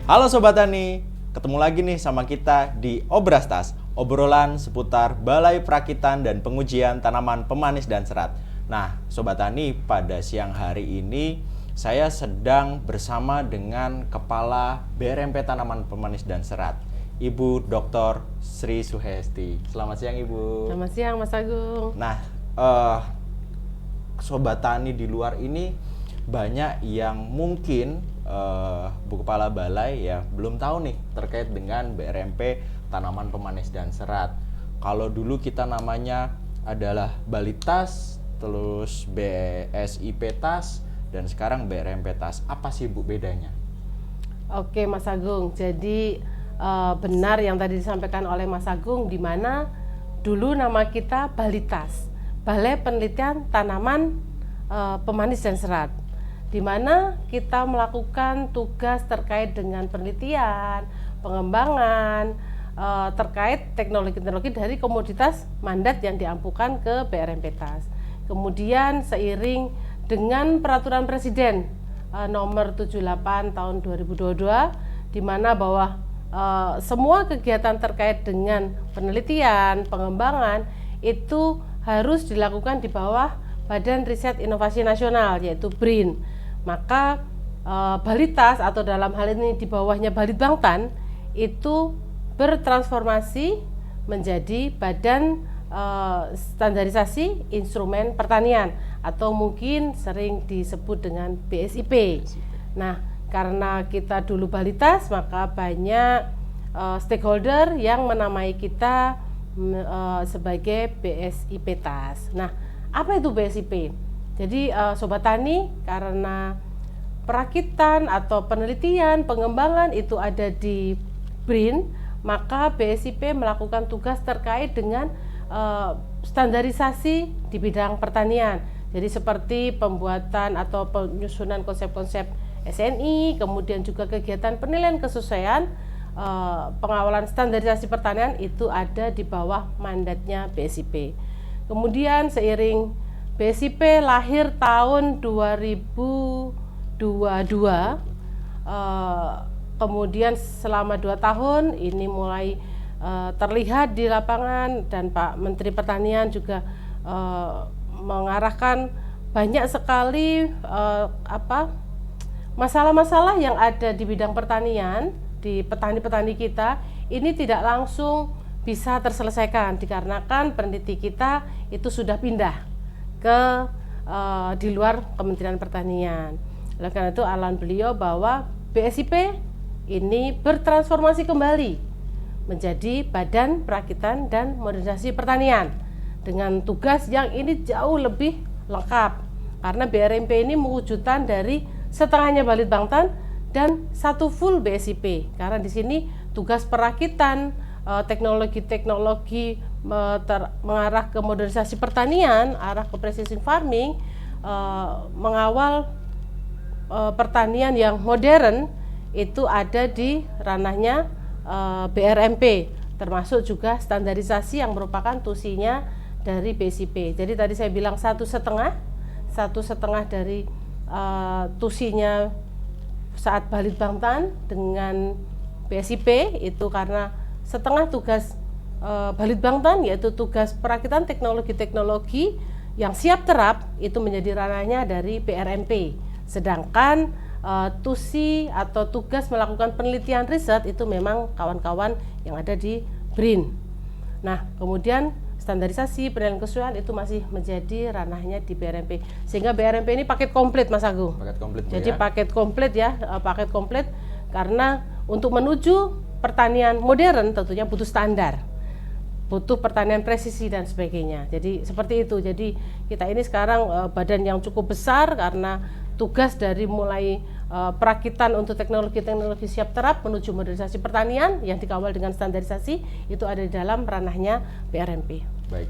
Halo Sobat Tani, ketemu lagi nih sama kita di Obrastas, obrolan seputar Balai Perakitan dan Pengujian Tanaman Pemanis dan Serat. Nah, Sobat Tani, pada siang hari ini saya sedang bersama dengan Kepala BRMP Tanaman Pemanis dan Serat, Ibu Dr. Sri Suhesti. Selamat siang Ibu. Selamat siang Mas Agung. Nah, Sobat Tani di luar ini banyak yang mungkin Bu Kepala Balai ya belum tahu nih terkait dengan BRMP Tanaman Pemanis dan Serat. Kalau dulu kita namanya adalah Balitas, terus BSIP Tas, dan sekarang BRMP Tas. Apa sih Bu bedanya? Oke Mas Agung, jadi benar yang tadi disampaikan oleh Mas Agung, di mana dulu nama kita Balitas, Balai Penelitian Tanaman Pemanis dan Serat, di mana kita melakukan tugas terkait dengan penelitian, pengembangan terkait teknologi-teknologi dari komoditas mandat yang diampukan ke BRMP Tas. Kemudian seiring dengan peraturan Presiden nomor 78 tahun 2022, di mana bahwa semua kegiatan terkait dengan penelitian, pengembangan itu harus dilakukan di bawah Badan Riset Inovasi Nasional, yaitu BRIN. Maka Balitas atau dalam hal ini di bawahnya Balitbangtan itu bertransformasi menjadi Badan Standarisasi Instrumen Pertanian atau mungkin sering disebut dengan BSIP. Nah, karena kita dulu Balitas, maka banyak stakeholder yang menamai kita sebagai BSIP Tas. Nah, apa itu BSIP? Jadi Sobat Tani, karena perakitan atau penelitian, pengembangan itu ada di BRIN, maka BSIP melakukan tugas terkait dengan standarisasi di bidang pertanian. Jadi seperti pembuatan atau penyusunan konsep-konsep SNI, kemudian juga kegiatan penilaian kesesuaian, pengawalan standarisasi pertanian itu ada di bawah mandatnya BSIP. Kemudian seiring BSIP lahir tahun 2022, kemudian selama 2 tahun ini mulai terlihat di lapangan, dan Pak Menteri Pertanian juga mengarahkan banyak sekali masalah-masalah yang ada di bidang pertanian di petani-petani kita ini tidak langsung bisa terselesaikan dikarenakan peneliti kita itu sudah pindah ke di luar Kementerian Pertanian. Oleh karena itu arahan beliau bahwa BSIP ini bertransformasi kembali menjadi Badan Perakitan dan Modernisasi Pertanian dengan tugas yang ini jauh lebih lengkap, karena BRMP ini mewujudan dari setengahnya Balitbangtan dan satu full BSIP, karena di sini tugas perakitan, teknologi-teknologi mengarah ke modernisasi pertanian, arah ke precision farming, mengawal pertanian yang modern itu ada di ranahnya BRMP, termasuk juga standarisasi yang merupakan tusinya dari BSIP. Jadi tadi saya bilang satu setengah dari tusinya saat Balitbangtan dengan BSIP itu karena setengah tugas Balitbangtan, yaitu tugas perakitan teknologi-teknologi yang siap terap itu menjadi ranahnya dari BRMP. Sedangkan tusi atau tugas melakukan penelitian riset itu memang kawan-kawan yang ada di BRIN. Nah, kemudian standarisasi penilaian kesesuaian itu masih menjadi ranahnya di BRMP. Sehingga BRMP ini paket komplit Mas Agung. Paket komplit. Jadi ya? Paket komplit karena untuk menuju pertanian modern tentunya butuh standar, butuh pertanian presisi dan sebagainya. Jadi seperti itu. Jadi kita ini sekarang badan yang cukup besar karena tugas dari mulai perakitan untuk teknologi-teknologi siap terap menuju modernisasi pertanian yang dikawal dengan standarisasi itu ada di dalam ranahnya BRMP. Baik.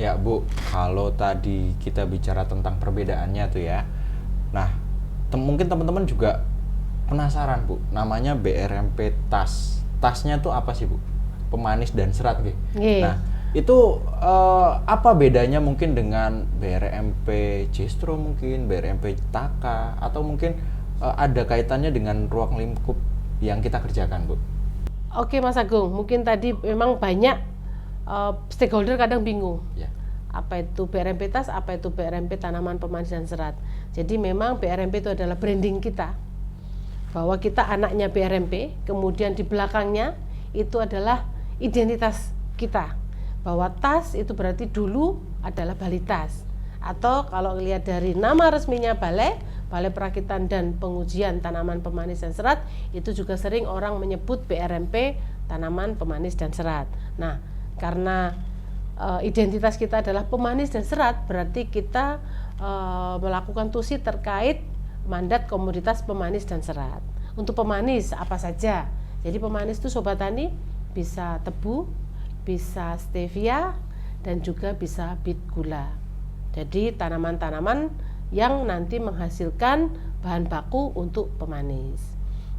Ya Bu, kalau tadi kita bicara tentang perbedaannya tuh ya. Nah, mungkin teman-teman juga penasaran Bu, namanya BRMP Tas. Tasnya tuh apa sih Bu? Pemanis dan serat gitu. Nah, itu apa bedanya mungkin dengan BRMP Jestro, mungkin BRMP Taka, atau mungkin ada kaitannya dengan ruang lingkup yang kita kerjakan, Bu? Oke Mas Agung, mungkin tadi memang banyak stakeholder kadang bingung. Ya. Apa itu BRMP Tas, apa itu BRMP Tanaman Pemanis dan Serat. Jadi memang BRMP itu adalah branding kita, bahwa kita anaknya BRMP, kemudian di belakangnya itu adalah identitas kita, bahwa tas itu berarti dulu adalah Balitas, atau kalau lihat dari nama resminya Balai Perakitan dan Pengujian Tanaman Pemanis dan Serat, itu juga sering orang menyebut BRMP Tanaman Pemanis dan Serat. Nah, karena identitas kita adalah pemanis dan serat, berarti kita melakukan tusi terkait mandat komoditas pemanis dan serat. Untuk pemanis apa saja? Jadi pemanis itu Sobat Tani bisa tebu, bisa stevia, dan juga bisa bit gula. Jadi tanaman-tanaman yang nanti menghasilkan bahan baku untuk pemanis.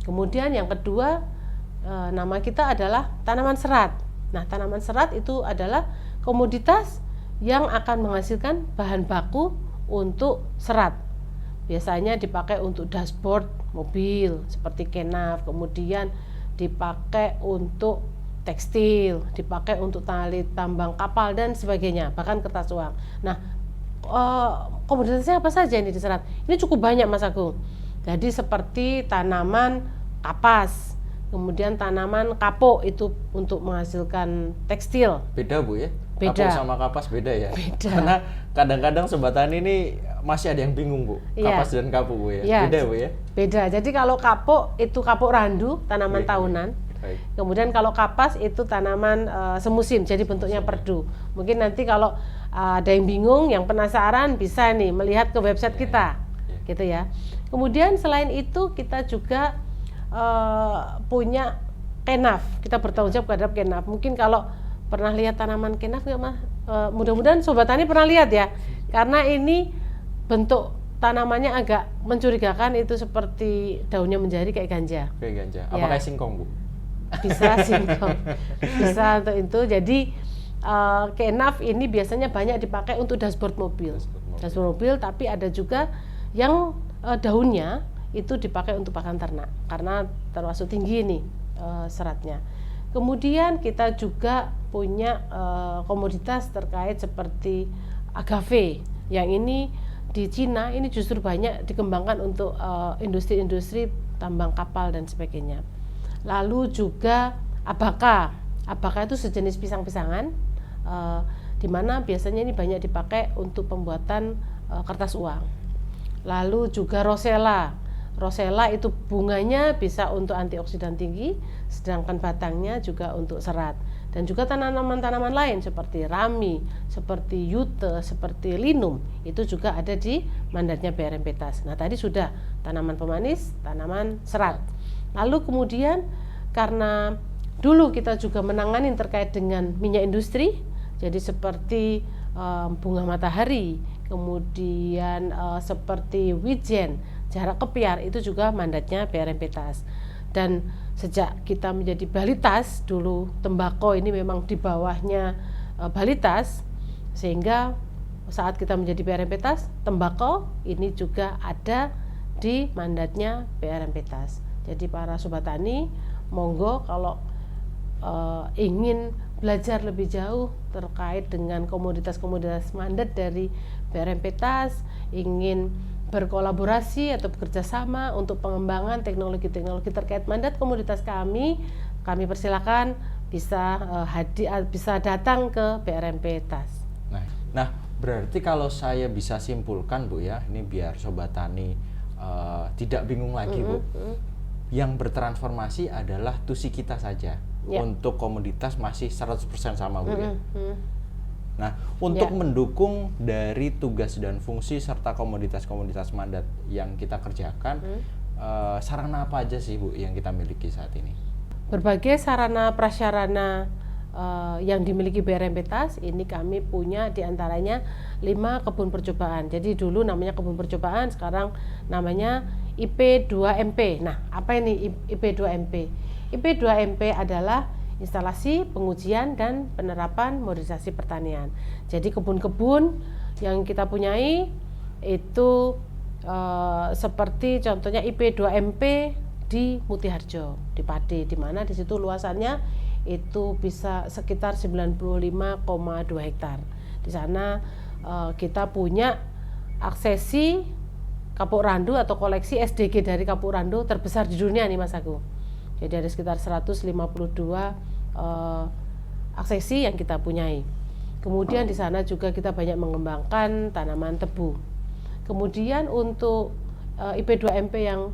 Kemudian yang kedua, nama kita adalah tanaman serat. Nah, tanaman serat itu adalah komoditas yang akan menghasilkan bahan baku untuk serat. Biasanya dipakai untuk dashboard mobil seperti kenaf, kemudian dipakai untuk tekstil, dipakai untuk tali tambang kapal dan sebagainya, bahkan kertas uang. Nah, komoditasnya apa saja ini diserat? Ini cukup banyak Mas Agung. Jadi seperti tanaman kapas, kemudian tanaman kapuk itu untuk menghasilkan tekstil. Beda Bu ya? Beda. Kapuk sama kapas beda ya? Beda. Karena kadang-kadang Sobat Tani ini masih ada yang bingung Bu, kapas dan kapuk Bu ya? Beda Bu ya? Beda, jadi kalau kapuk itu kapuk randu, tanaman tahunan. Baik. Kemudian kalau kapas itu tanaman semusim, jadi bentuknya perdu. Mungkin nanti kalau ada yang bingung, yang penasaran bisa nih melihat ke website kita, gitu ya. Kemudian selain itu kita juga punya kenaf, kita bertanggung jawab terhadap kenaf. Mungkin kalau pernah lihat tanaman kenaf nggak Mas? Mudah-mudahan Sobat Tani pernah lihat ya, karena ini bentuk tanamannya agak mencurigakan, itu seperti daunnya menjadi kayak ganja. Kayak ganja. Apa kayak singkong Bu? Bisa singkong, bisa untuk itu. Jadi kenaf ini biasanya banyak dipakai untuk dashboard mobil. Dashboard mobil, tapi ada juga yang daunnya itu dipakai untuk pakan ternak karena termasuk tinggi nih seratnya. Kemudian kita juga punya komoditas terkait seperti agave, yang ini di Cina ini justru banyak dikembangkan untuk industri-industri tambang kapal dan sebagainya. Lalu juga abaka itu sejenis pisang-pisangan, di mana biasanya ini banyak dipakai untuk pembuatan kertas uang. Lalu juga rosella itu bunganya bisa untuk antioksidan tinggi, sedangkan batangnya juga untuk serat. Dan juga tanaman-tanaman lain seperti rami, seperti yute, seperti linum, itu juga ada di mandatnya BRMP Tas. Nah, tadi sudah tanaman pemanis, tanaman serat. Lalu kemudian karena dulu kita juga menangani terkait dengan minyak industri, jadi seperti bunga matahari, kemudian seperti wijen, jarak kepiar, itu juga mandatnya BRMP Tas. Dan sejak kita menjadi Balitas, dulu tembakau ini memang di bawahnya Balitas, sehingga saat kita menjadi BRMP Tas, tembakau ini juga ada di mandatnya BRMP Tas. Jadi para Sobat Tani, monggo kalau ingin belajar lebih jauh terkait dengan komoditas-komoditas mandat dari BRMP Tas, ingin berkolaborasi atau bekerja sama untuk pengembangan teknologi-teknologi terkait mandat komoditas kami persilakan bisa datang ke BRMP Tas. Nah, berarti kalau saya bisa simpulkan Bu ya, ini biar Sobat Tani tidak bingung lagi Bu, yang bertransformasi adalah tusi kita saja. Untuk komoditas masih 100% sama Bu ya. Nah, untuk mendukung dari tugas dan fungsi serta komoditas-komoditas mandat yang kita kerjakan, sarana apa aja sih Bu yang kita miliki saat ini? Berbagai sarana prasarana yang dimiliki BRMP Tas, ini kami punya diantaranya 5 kebun percobaan. Jadi dulu namanya kebun percobaan, sekarang namanya IP2MP. Nah, apa ini IP2MP? IP2MP adalah instalasi pengujian dan penerapan modernisasi pertanian. Jadi kebun-kebun yang kita punyai itu seperti contohnya IP2MP di Mutiharjo, di Pade, di mana di situ luasannya itu bisa sekitar 95,2 hektar. Di sana kita punya aksesi kapuk randu atau koleksi SDG dari kapuk randu terbesar di dunia nih Mas Agung. Jadi ada sekitar 152 aksesi yang kita punyai. Kemudian di sana juga kita banyak mengembangkan tanaman tebu. Kemudian untuk IP2MP yang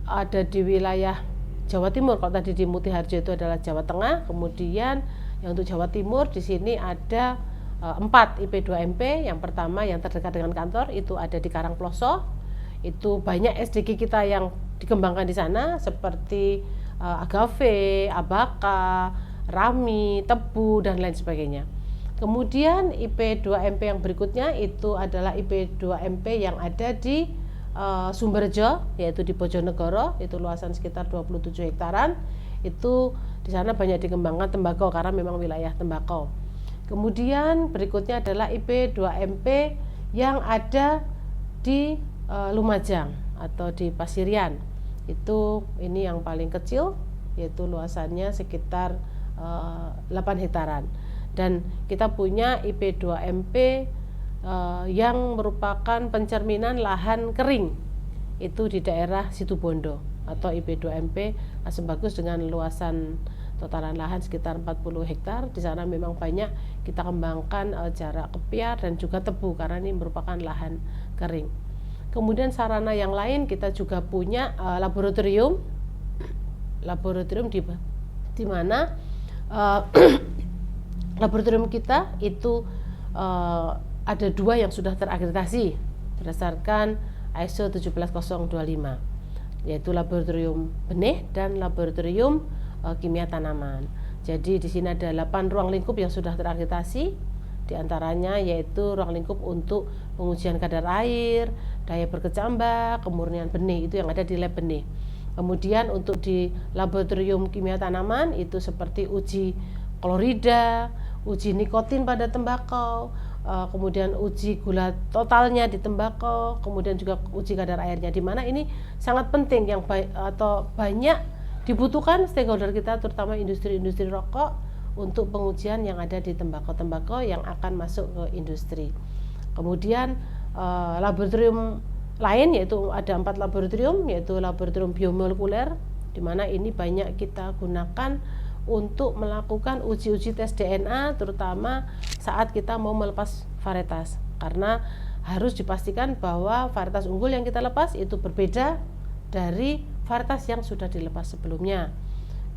ada di wilayah Jawa Timur, kalau tadi di Mutiharjo itu adalah Jawa Tengah, kemudian yang untuk Jawa Timur di sini ada 4 IP2MP. Yang pertama yang terdekat dengan kantor itu ada di Karangploso. Itu banyak SDG kita yang dikembangkan di sana seperti agave, abaka, rami, tebu dan lain sebagainya. Kemudian IP2MP yang berikutnya itu adalah IP2MP yang ada di Sumberjo, yaitu di Bojonegoro, itu luasan sekitar 27 hektaran. Itu di sana banyak dikembangkan tembakau karena memang wilayah tembakau. Kemudian berikutnya adalah IP2MP yang ada di Lumajang atau di Pasirian. Ini yang paling kecil, yaitu luasannya sekitar 8 hektaran. Dan kita punya IP2MP yang merupakan pencerminan lahan kering itu di daerah Situbondo atau IP2MP Asem Bagus dengan luasan totalan lahan sekitar 40 hektar. Di sana memang banyak kita kembangkan jarak kepiar dan juga tebu karena ini merupakan lahan kering. Kemudian sarana yang lain kita juga punya laboratorium di mana laboratorium kita itu ada 2 yang sudah terakreditasi berdasarkan ISO 17025, yaitu laboratorium benih dan laboratorium kimia tanaman. Jadi di sini ada 8 ruang lingkup yang sudah terakreditasi, diantaranya yaitu ruang lingkup untuk pengujian kadar air, daya berkecambah, kemurnian benih, itu yang ada di lab benih. Kemudian untuk di laboratorium kimia tanaman itu seperti uji klorida, uji nikotin pada tembakau, kemudian uji gula totalnya di tembakau, kemudian juga uji kadar airnya, di mana ini sangat penting yang banyak dibutuhkan stakeholder kita, terutama industri-industri rokok untuk pengujian yang ada di tembakau-tembakau yang akan masuk ke industri. Kemudian laboratorium lain yaitu ada 4 laboratorium, yaitu laboratorium biomolekuler, di mana ini banyak kita gunakan untuk melakukan uji-uji tes DNA, terutama saat kita mau melepas varietas, karena harus dipastikan bahwa varietas unggul yang kita lepas itu berbeda dari varietas yang sudah dilepas sebelumnya.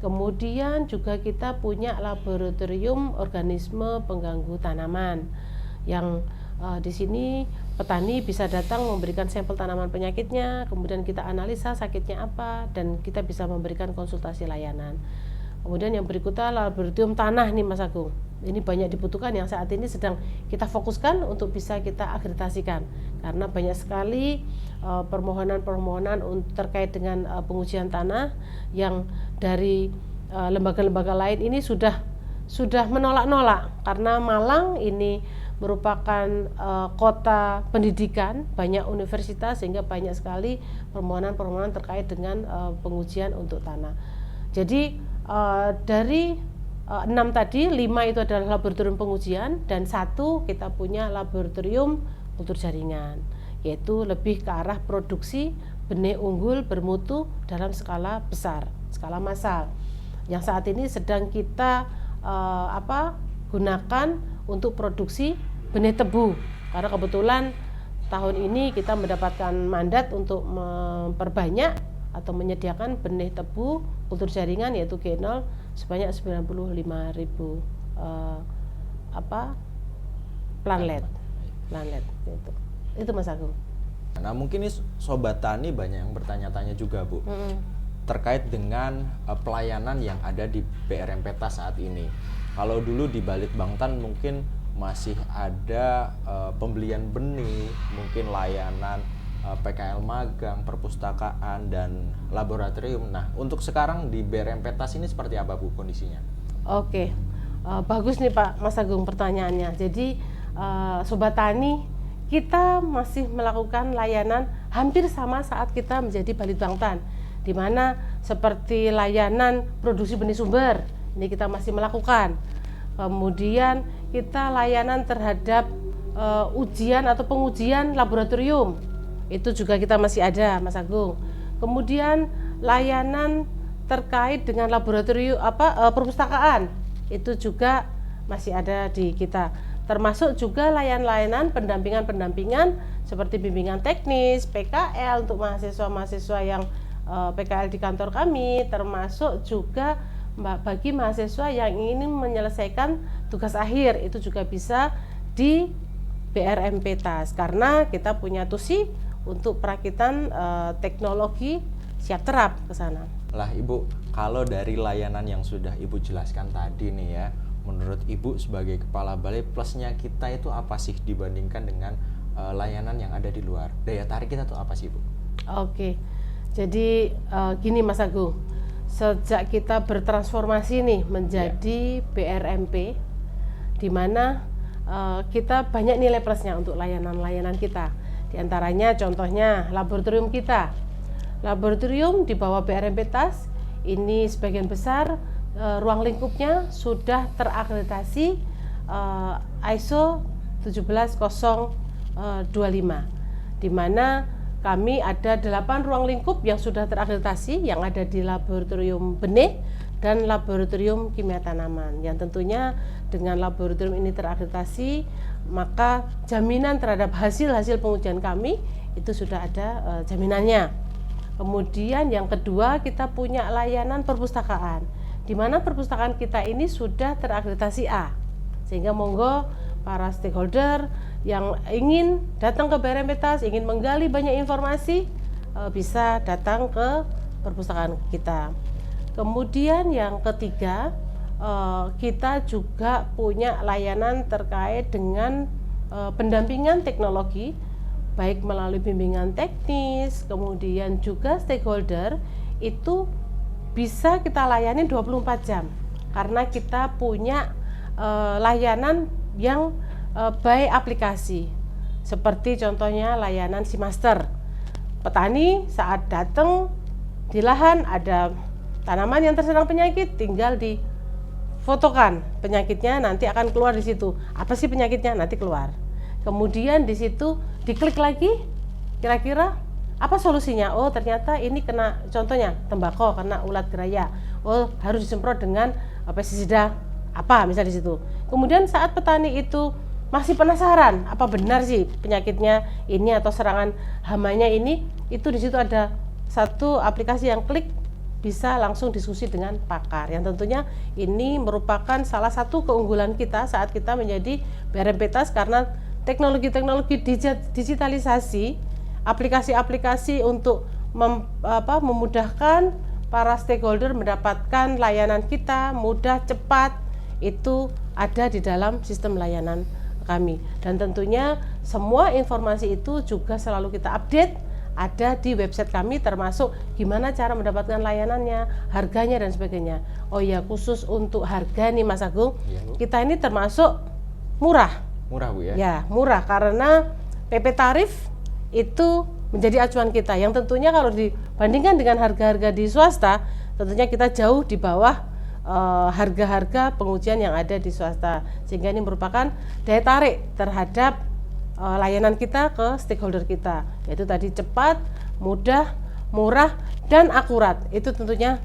Kemudian juga kita punya laboratorium organisme pengganggu tanaman yang di sini petani bisa datang memberikan sampel tanaman penyakitnya, kemudian kita analisa sakitnya apa, dan kita bisa memberikan konsultasi layanan. Kemudian yang berikutnya laboratorium tanah nih Mas Agung. Ini banyak dibutuhkan yang saat ini sedang kita fokuskan untuk bisa kita akreditasikan, karena banyak sekali permohonan-permohonan terkait dengan pengujian tanah yang dari lembaga-lembaga lain ini sudah menolak-nolak, karena Malang ini merupakan kota pendidikan, banyak universitas, sehingga banyak sekali permohonan-permohonan terkait dengan pengujian untuk tanah. Jadi dari 6 tadi, 5 itu adalah laboratorium pengujian, dan 1 kita punya laboratorium kultur jaringan, yaitu lebih ke arah produksi benih unggul bermutu dalam skala besar, skala massal, yang saat ini sedang kita gunakan untuk produksi benih tebu, karena kebetulan tahun ini kita mendapatkan mandat untuk memperbanyak atau menyediakan benih tebu kultur jaringan yaitu G0 sebanyak 95.000 planlet itu Mas Agung. Nah mungkin nih Sobat Tani banyak yang bertanya-tanya juga Bu, terkait dengan pelayanan yang ada di BRMP TAS saat ini. Kalau dulu di Balitbangtan mungkin masih ada pembelian benih, mungkin layanan PKL magang, perpustakaan, dan laboratorium. Nah, untuk sekarang di BRMP TAS ini seperti apa Bu kondisinya? Oke, bagus nih Pak Mas Agung pertanyaannya. Jadi Sobat Tani, kita masih melakukan layanan hampir sama saat kita menjadi Balitbangtan. di mana seperti layanan produksi benih sumber, ini kita masih melakukan. Kemudian kita layanan terhadap ujian atau pengujian laboratorium, itu juga kita masih ada, Mas Agung. Kemudian layanan terkait dengan laboratorium perpustakaan, itu juga masih ada di kita. Termasuk juga layanan-layanan pendampingan seperti bimbingan teknis, PKL untuk mahasiswa-mahasiswa yang PKL di kantor kami, termasuk juga bagi mahasiswa yang ingin menyelesaikan tugas akhir, itu juga bisa di BRMP TAS, karena kita punya TUSI untuk perakitan teknologi siap terap ke sana. Lah Ibu, kalau dari layanan yang sudah Ibu jelaskan tadi nih ya, menurut Ibu sebagai kepala balai, plusnya kita itu apa sih dibandingkan dengan layanan yang ada di luar? Daya tarik kita tuh apa sih Ibu? Oke, jadi gini Mas Agung, sejak kita bertransformasi nih menjadi BRMP, di mana kita banyak nilai plusnya untuk layanan-layanan kita. Di antaranya contohnya laboratorium kita. Laboratorium di bawah BRMP TAS ini sebagian besar ruang lingkupnya sudah terakreditasi ISO 17025, di mana kami ada 8 ruang lingkup yang sudah terakreditasi, yang ada di laboratorium benih dan laboratorium kimia tanaman. Yang tentunya dengan laboratorium ini terakreditasi, maka jaminan terhadap hasil-hasil pengujian kami itu sudah ada jaminannya. Kemudian yang kedua, kita punya layanan perpustakaan, di mana perpustakaan kita ini sudah terakreditasi A, sehingga monggo para stakeholder yang ingin datang ke BRMP TAS, ingin menggali banyak informasi, bisa datang ke perpustakaan kita. Kemudian yang ketiga, kita juga punya layanan terkait dengan pendampingan teknologi, baik melalui bimbingan teknis, kemudian juga stakeholder, itu bisa kita layani 24 jam, karena kita punya layanan yang by aplikasi, seperti contohnya layanan SeaMaster. Petani saat datang di lahan ada tanaman yang terserang penyakit, tinggal difotokan penyakitnya, nanti akan keluar di situ. Apa sih penyakitnya? Nanti keluar. Kemudian di situ diklik lagi, kira-kira apa solusinya? Oh, ternyata ini kena, contohnya tembakau, kena ulat geraya. Oh, harus disemprot dengan pestisida apa, misal di situ. Kemudian saat petani itu masih penasaran, apa benar sih penyakitnya ini atau serangan hamanya ini, itu di situ ada satu aplikasi yang klik bisa langsung diskusi dengan pakar, yang tentunya ini merupakan salah satu keunggulan kita saat kita menjadi BRMP TAS, karena teknologi-teknologi digitalisasi, aplikasi-aplikasi untuk memudahkan para stakeholder mendapatkan layanan kita mudah, cepat, itu ada di dalam sistem layanan kami. Dan tentunya semua informasi itu juga selalu kita update, ada di website kami, termasuk gimana cara mendapatkan layanannya, harganya dan sebagainya. Oh ya, khusus untuk harga nih Mas Agung, ya, kita ini termasuk murah. Murah Bu ya? Ya, murah karena PP tarif itu menjadi acuan kita, yang tentunya kalau dibandingkan dengan harga-harga di swasta, tentunya kita jauh di bawah harga-harga pengujian yang ada di swasta, sehingga ini merupakan daya tarik terhadap layanan kita ke stakeholder kita, yaitu tadi cepat, mudah, murah, dan akurat. Itu tentunya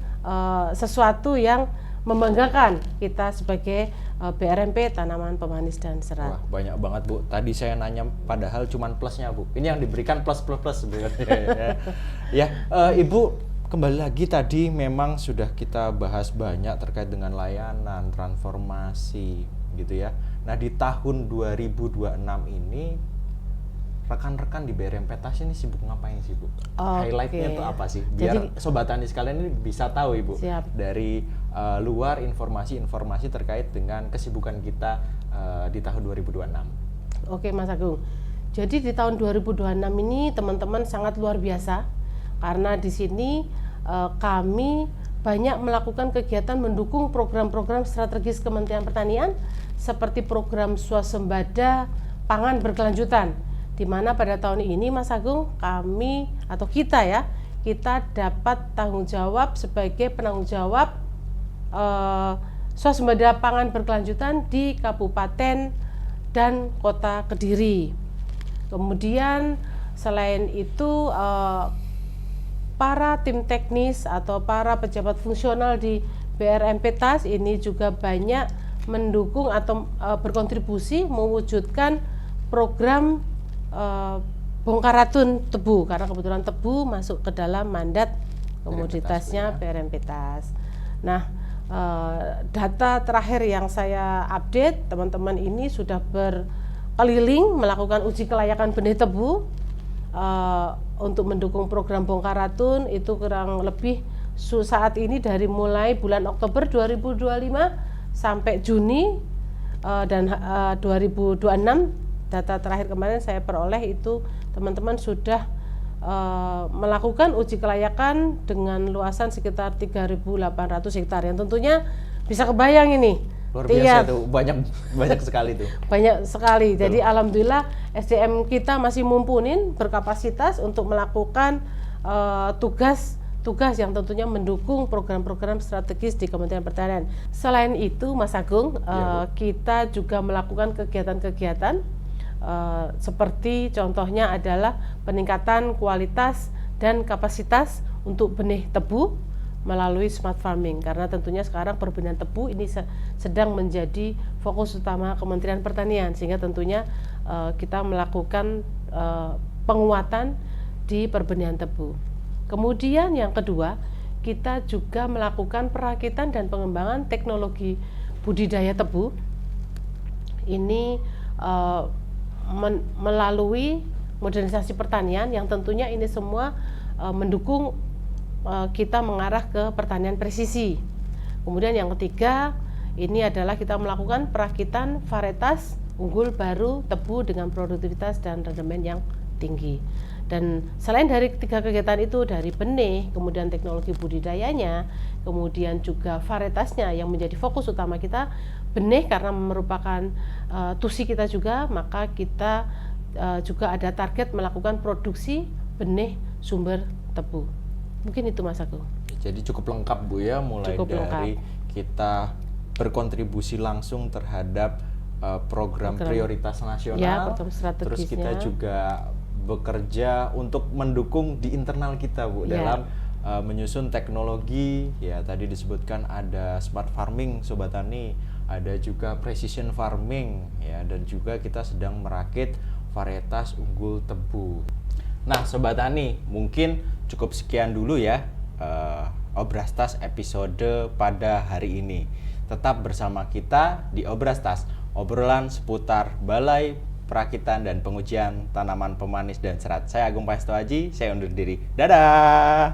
sesuatu yang membanggakan kita sebagai BRMP Tanaman Pemanis dan Serat. Wah, banyak banget Bu. Tadi saya nanya padahal cuman plusnya Bu. Ini yang diberikan plus sebenarnya. Ya, Ibu, kembali lagi tadi memang sudah kita bahas banyak terkait dengan layanan, transformasi gitu ya. Nah, di tahun 2026 ini rekan-rekan di BRMP TAS ini sibuk ngapain sih Bu? Highlightnya tuh apa sih? Biar Sobat Tani sekalian ini bisa tahu Ibu. Siap. Dari luar informasi-informasi terkait dengan kesibukan kita di tahun 2026. Oke Mas Agung. Jadi di tahun 2026 ini teman-teman sangat luar biasa, karena di sini kami banyak melakukan kegiatan mendukung program-program strategis Kementerian Pertanian seperti program swasembada pangan berkelanjutan, di mana pada tahun ini Mas Agung, kami atau kita ya, kita dapat tanggung jawab sebagai penanggung jawab swasembada pangan berkelanjutan di Kabupaten dan Kota Kediri. Kemudian selain itu para tim teknis atau para pejabat fungsional di BRMP TAS ini juga banyak mendukung atau berkontribusi mewujudkan program bongkar ratun tebu, karena kebetulan tebu masuk ke dalam mandat komoditasnya BRMP TAS. Nah, data terakhir yang saya update, teman-teman ini sudah berkeliling melakukan uji kelayakan benih tebu untuk mendukung program bongkar ratun. Itu kurang lebih saat ini dari mulai bulan Oktober 2025 sampai Juni dan 2026. Data terakhir kemarin saya peroleh itu teman-teman sudah melakukan uji kelayakan dengan luasan sekitar 3.800 hektar, yang tentunya bisa kebayang ini luar biasa tuh, banyak sekali tuh. Banyak sekali. Jadi alhamdulillah SDM kita masih mumpuni, berkapasitas untuk melakukan tugas yang tentunya mendukung program-program strategis di Kementerian Pertanian. Selain itu, Mas Agung, kita juga melakukan kegiatan-kegiatan seperti contohnya adalah peningkatan kualitas dan kapasitas untuk benih tebu melalui smart farming, karena tentunya sekarang perbenihan tebu ini sedang menjadi fokus utama Kementerian Pertanian, sehingga tentunya kita melakukan penguatan di perbenihan tebu. Kemudian yang kedua, kita juga melakukan perakitan dan pengembangan teknologi budidaya tebu. Ini melalui modernisasi pertanian yang tentunya ini semua mendukung kita mengarah ke pertanian presisi. Kemudian yang ketiga, ini adalah kita melakukan perakitan varietas unggul baru tebu dengan produktivitas dan rendemen yang tinggi. Dan selain dari tiga kegiatan itu, dari benih, kemudian teknologi budidayanya, kemudian juga varietasnya yang menjadi fokus utama kita, benih karena merupakan tusi kita juga, maka kita juga ada target melakukan produksi benih sumber tebu. Mungkin itu Mas Agung. Jadi cukup lengkap Bu ya, mulai dari kita berkontribusi langsung terhadap program prioritas nasional, ya, program strategisnya. Terus kita juga bekerja untuk mendukung di internal kita Bu, dalam menyusun teknologi, ya tadi disebutkan ada smart farming Sobat Tani, ada juga precision farming ya, dan juga kita sedang merakit varietas unggul tebu. Nah Sobat Tani, mungkin cukup sekian dulu ya Obrastas episode pada hari ini. Tetap bersama kita di Obrastas, obrolan seputar Balai Perakitan dan Pengujian Tanaman Pemanis dan Serat. Saya Agung Paesto Aji, saya undur diri. Dadah!